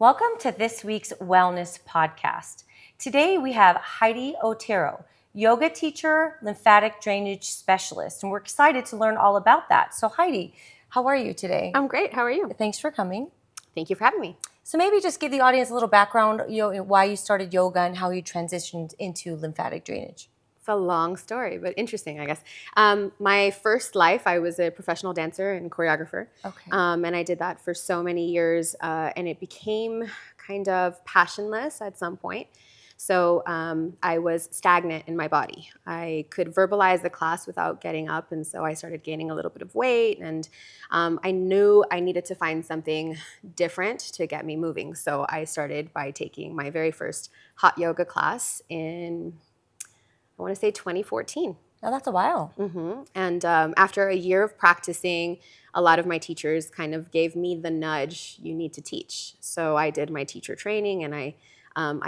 Welcome to this week's Wellness Podcast. Today we have Heidi Otero, yoga teacher, lymphatic drainage specialist, and we're excited to learn all about that. So Heidi, how are you today? I'm great. How are you? Thanks for coming. Thank you for having me. So maybe just give the audience a little background, why you started yoga and how you transitioned into lymphatic drainage. It's a long story, but interesting, I guess. My first life, I was a professional dancer and choreographer. Okay. And I did that for so many years, and it became kind of passionless at some point. So I was stagnant in my body. I could verbalize the class without getting up, and so I started gaining a little bit of weight, and I knew I needed to find something different to get me moving. So I started by taking my very first hot yoga class in, I want to say 2014. Now that's a while. Mm-hmm. And after a year of practicing, a lot of my teachers kind of gave me the nudge, you need to teach. So I did my teacher training, and I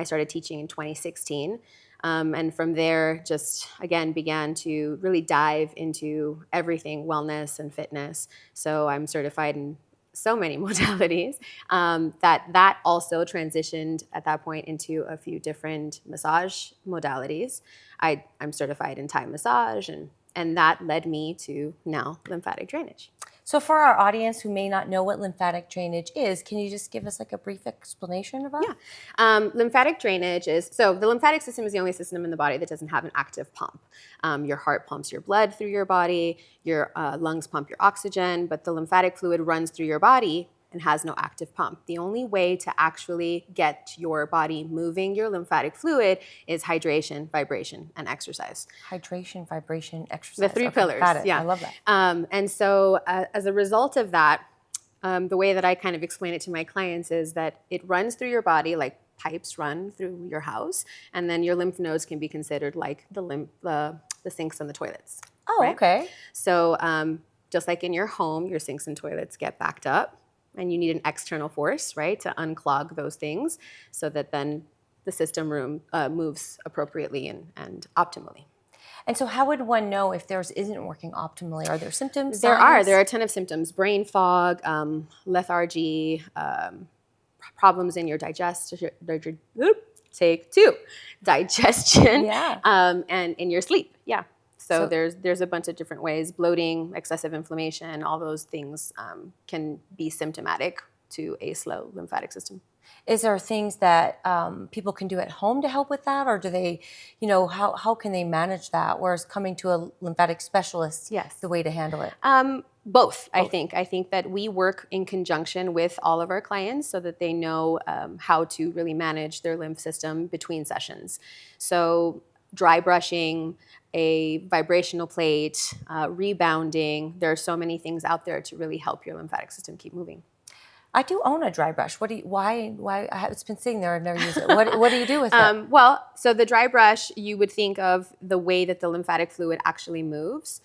started teaching in 2016. And from there, just again, began to really dive into everything wellness and fitness. So I'm certified in so many modalities that also transitioned at that point into a few different massage modalities. I'm certified in Thai massage, and that led me to now lymphatic drainage. So for our audience who may not know what lymphatic drainage is, can you just give us like a brief explanation about it? Yeah. Lymphatic drainage so the lymphatic system is the only system in the body that doesn't have an active pump. Your heart pumps your blood through your body, your lungs pump your oxygen, but the lymphatic fluid runs through your body and has no active pump. The only way to actually get your body moving your lymphatic fluid is hydration, vibration, and exercise. Hydration, vibration, exercise. The three pillars. Got it. Yeah. I love that. And so as a result of that, the way that I kind of explain it to my clients is that it runs through your body like pipes run through your house, and then your lymph nodes can be considered like the sinks and the toilets. Oh, right? okay. So just like in your home, your sinks and toilets get backed up, and you need an external force, right, to unclog those things so that then the system moves appropriately and optimally. And so how would one know if theirs isn't working optimally? Are there symptoms? There are a ton of symptoms: brain fog, lethargy, problems in your digestion, Yeah. And in your sleep. Yeah. So there's a bunch of different ways. Bloating, excessive inflammation, all those things can be symptomatic to a slow lymphatic system. Is there things that people can do at home to help with that? Or do they, how can they manage that? Whereas coming to a lymphatic specialist, Yes, the way to handle it? Both, I think. I think that we work in conjunction with all of our clients so that they know how to really manage their lymph system between sessions. So dry brushing, a vibrational plate, rebounding. There are so many things out there to really help your lymphatic system keep moving. I do own a dry brush. Why? It's been sitting there. I've never used it. What do you do with it? Well, so the dry brush, you would think of the way that the lymphatic fluid actually moves.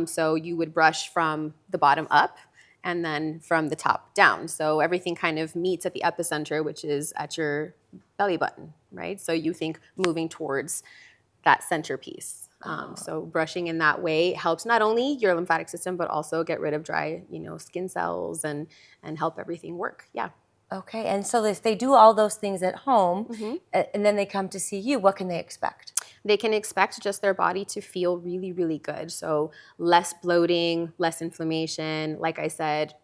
So you would brush from the bottom up and then from the top down. So everything kind of meets at the epicenter, which is at your belly button, right? So you think moving towards that centerpiece. So brushing in that way helps not only your lymphatic system, but also get rid of dry, skin cells and help everything work. Yeah. Okay. And so if they do all those things at home, Mm-hmm. and then they come to see you, what can they expect? They can expect just their body to feel really, really good. So less bloating, less inflammation, like I said,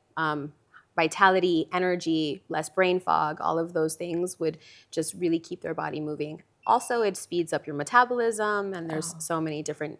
vitality, energy, less brain fog, all of those things would just really keep their body moving. Also, it speeds up your metabolism, and there's so many different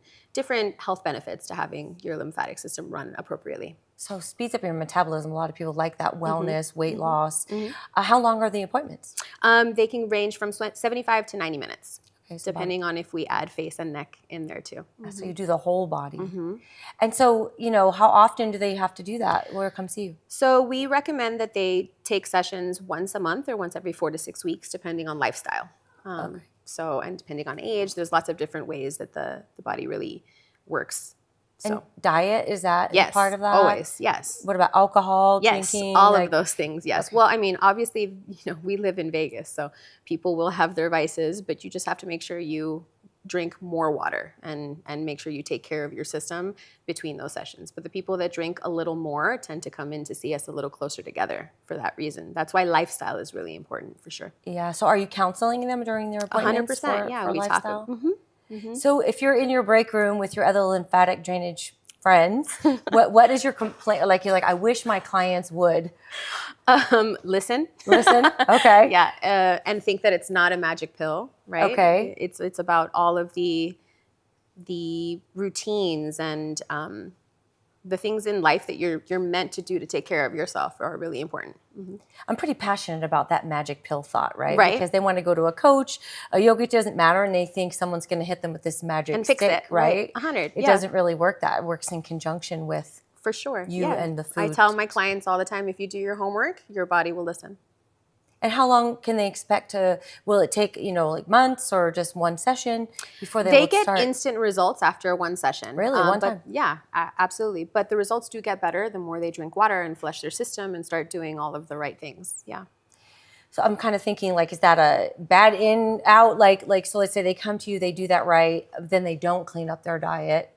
health benefits to having your lymphatic system run appropriately. So speeds up your metabolism. A lot of people like that wellness, weight loss. Mm-hmm. How long are the appointments? They can range from 75 to 90 minutes, Okay, so depending on if we add face and neck in there too. So you do the whole body. Mm-hmm. And so, how often do they have to do that? Where come see you? So we recommend that they take sessions once a month or once every 4 to 6 weeks, depending on lifestyle. Okay. So, and depending on age, there's lots of different ways that the body really works. So, And diet, is that yes, part of that? always, yes. What about alcohol, Yes, drinking? all of those things, yes. Okay. Well, I mean, obviously, we live in Vegas, so people will have their vices, but you just have to make sure you drink more water and make sure you take care of your system between those sessions. But the people that drink a little more tend to come in to see us a little closer together for that reason. That's why lifestyle is really important for sure. Yeah. So are you counseling them during their appointments 100%. Yeah, for we lifestyle? talk. So if you're in your break room with your other lymphatic drainage friends, what is your complaint? Like, you're like, I wish my clients would Listen. listen. Okay. Yeah, and think that it's not a magic pill, right? Okay. It's about all of the routines and the things in life that you're meant to do to take care of yourself are really important. I'm pretty passionate about that magic pill thought, right? Right. Because they want to go to a coach, a yoga doesn't matter, and they think someone's going to hit them with this magic And fix stick, it, right? 100. It doesn't really work that. It works in conjunction with For sure. you and the food. I tell my clients all the time, if you do your homework, your body will listen. And how long can they expect to, will it take, like months or just one session before they get start? instant results after one session. Really? One time? Yeah, absolutely. But the results do get better the more they drink water and flush their system and start doing all of the right things. Yeah. So I'm kind of thinking, like, is that a bad in, out? Like, so let's say they come to you, they do that right, then they don't clean up their diet,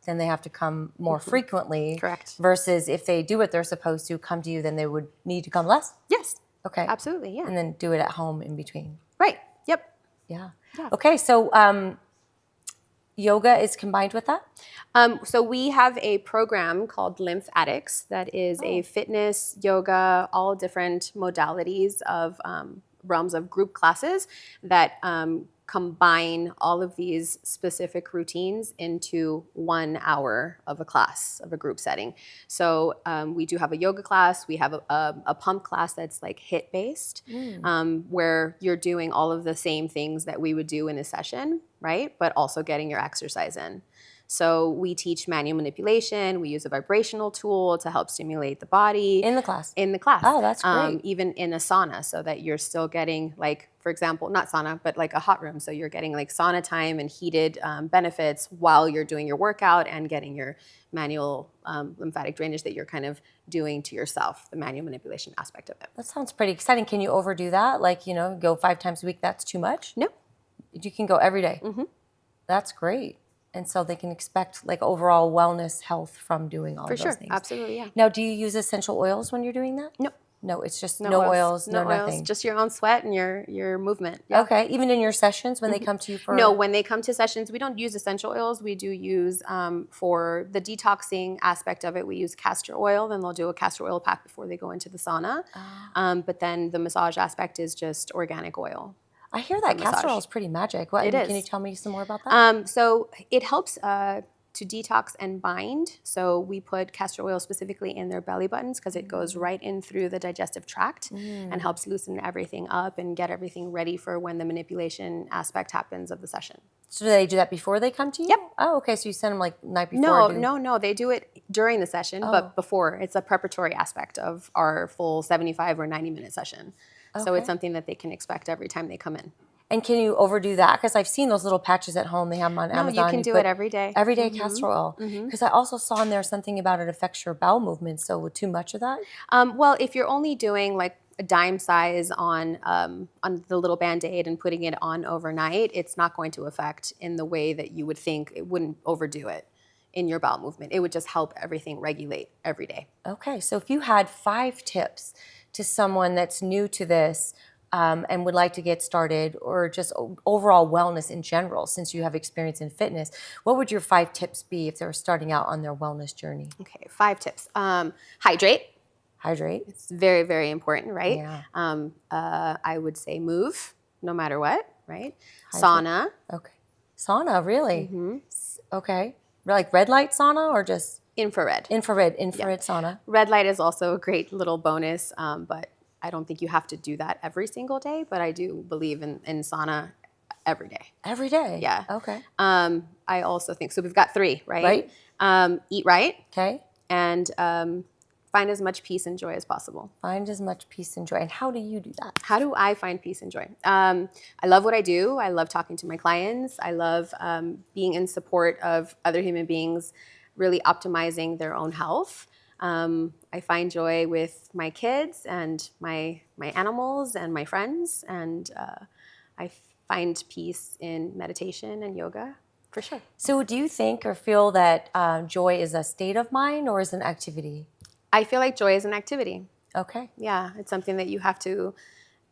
then they have to come more frequently. Correct. Versus if they do what they're supposed to, come to you, then they would need to come less? Yes. Okay. Absolutely, yeah. And then do it at home in between. Right. Yep. Yeah. Yeah. Okay, so yoga is combined with that? So we have a program called Lymph Addicts that is a fitness, yoga, all different modalities of realms of group classes that combine all of these specific routines into 1 hour of a class, of a group setting. So we do have a yoga class. We have a pump class that's like HIIT based, where you're doing all of the same things that we would do in a session, right? But also getting your exercise in. So we teach manual manipulation. We use a vibrational tool to help stimulate the body. In the class? In the class. Oh, that's great. Even in a sauna, so that you're still getting, like, for example, not sauna, but like a hot room. So you're getting like sauna time and heated benefits while you're doing your workout and getting your manual lymphatic drainage that you're kind of doing to yourself, the manual manipulation aspect of it. That sounds pretty exciting. Can you overdo that? Like, go 5 times a week, that's too much? No. You can go every day. That's great. And so they can expect like overall wellness, health from doing all of those things. For sure, absolutely, yeah. Now, do you use essential oils when you're doing that? No. No, it's just no oils, no nothing. Just your own sweat and your movement. Yeah. Okay, even in your sessions when they come to you for... No, when they come to sessions, we don't use essential oils. We do use, for the detoxing aspect of it, we use castor oil. Then they'll do a castor oil pack before they go into the sauna. But then the massage aspect is just organic oil. I hear that castor oil is pretty magic. It is. Can you tell me some more about that? So it helps to detox and bind. So we put castor oil specifically in their belly buttons because it goes right in through the digestive tract and helps loosen everything up and get everything ready for when the manipulation aspect happens of the session. So do they do that before they come to you? Yep. Oh, okay. So you send them like night before? No. They do it during the session, but before. It's a preparatory aspect of our full 75 or 90-minute session. So it's something that they can expect every time they come in. And can you overdo that? Because I've seen those little patches at home. They have them on Amazon. No, you can do it every day. Every day castor oil. Because I also saw in there something about it affects your bowel movement. So with too much of that? Well, if you're only doing like a dime size on the little Band-Aid and putting it on overnight, it's not going to affect in the way that you would think. It wouldn't overdo it in your bowel movement. It would just help everything regulate every day. Okay, so if you had 5 tips to someone that's new to this and would like to get started, or just overall wellness in general, since you have experience in fitness, what would your 5 tips be if they were starting out on their wellness journey? Okay, 5 tips. Hydrate. Hydrate. It's very, very important, right? Yeah. I would say move, no matter what, right? Hydrate. Sauna. Okay. Sauna, really? Okay. Like red light sauna or just? Infrared. Infrared sauna. Red light is also a great little bonus, but I don't think you have to do that every single day, but I do believe in sauna every day. Every day? Yeah. Okay. I also think, so we've got 3, right? Eat right. Okay. And find as much peace and joy as possible. Find as much peace and joy. And how do you do that? How do I find peace and joy? I love what I do. I love talking to my clients. I love being in support of other human beings, really optimizing their own health. I find joy with my kids and my animals and my friends, and I find peace in meditation and yoga, for sure. So do you think or feel that joy is a state of mind or is an activity? I feel like joy is an activity. Okay. Yeah, it's something that you have to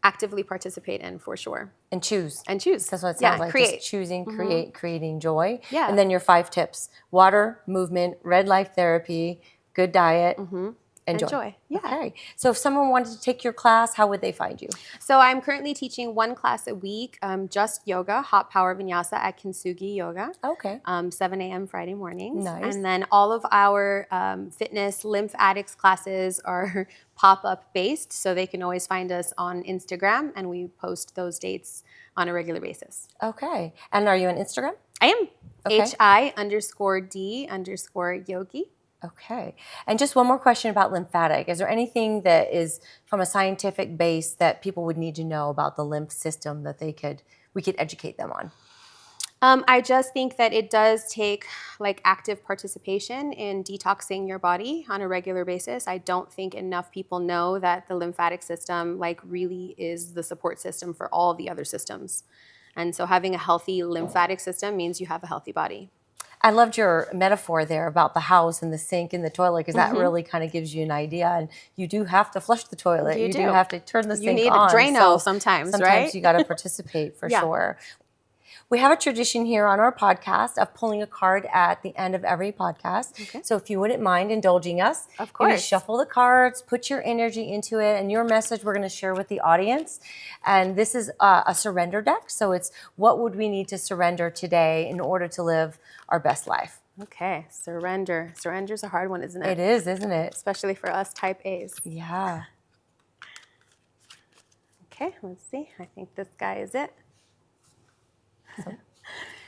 actively participate in, for sure. And choose. And choose. That's what it sounds like. Create. Just choosing, creating joy. Yeah. And then your 5 tips: water, movement, red light therapy, good diet, and joy. Yeah. Okay. So if someone wanted to take your class, how would they find you? So I'm currently teaching 1 class a week, just yoga, hot power vinyasa at Kintsugi Yoga. Okay. 7 a.m. Friday mornings. Nice. And then all of our fitness Lymph Addicts classes are pop-up based, so they can always find us on Instagram, and we post those dates on a regular basis. Okay. And are you on Instagram? I am. Okay. HI_D_yogi. Okay. And just one more question about lymphatic. Is there anything that is from a scientific base that people would need to know about the lymph system that we could educate them on? I just think that it does take like active participation in detoxing your body on a regular basis. I don't think enough people know that the lymphatic system like really is the support system for all the other systems. And so having a healthy lymphatic system means you have a healthy body. I loved your metaphor there about the house and the sink and the toilet, because that really kind of gives you an idea. And you do have to flush the toilet. You do have to turn the sink on. You need a Drano sometimes, right? Sometimes you got to participate for sure. We have a tradition here on our podcast of pulling a card at the end of every podcast. Okay. So if you wouldn't mind indulging us, of course. Maybe shuffle the cards, put your energy into it, and your message we're going to share with the audience. And this is a surrender deck. So it's what would we need to surrender today in order to live our best life? Okay, surrender. Surrender's a hard one, isn't it? It is, isn't it? Especially for us type A's. Yeah. Okay, let's see. I think this guy is it.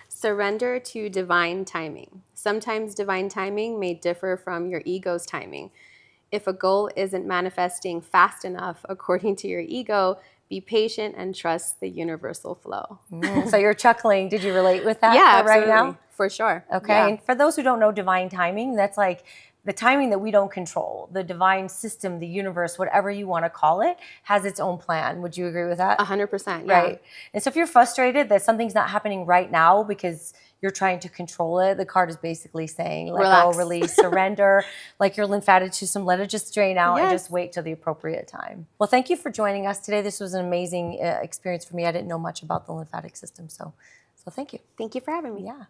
Surrender to divine timing. Sometimes divine timing may differ from your ego's timing. If a goal isn't manifesting fast enough according to your ego, be patient and trust the universal flow. So you're chuckling. Did you relate with that right now? For sure. Okay. Yeah. And for those who don't know divine timing, that's like the timing that we don't control. The divine system, the universe, whatever you want to call it, has its own plan. Would you agree with that? 100%. Yeah. Right. And so if you're frustrated that something's not happening right now because you're trying to control it, the card is basically saying, let go, release, surrender, like your lymphatic system, let it just drain out and just wait till the appropriate time. Well, thank you for joining us today. This was an amazing experience for me. I didn't know much about the lymphatic system. So thank you. Thank you for having me. Yeah.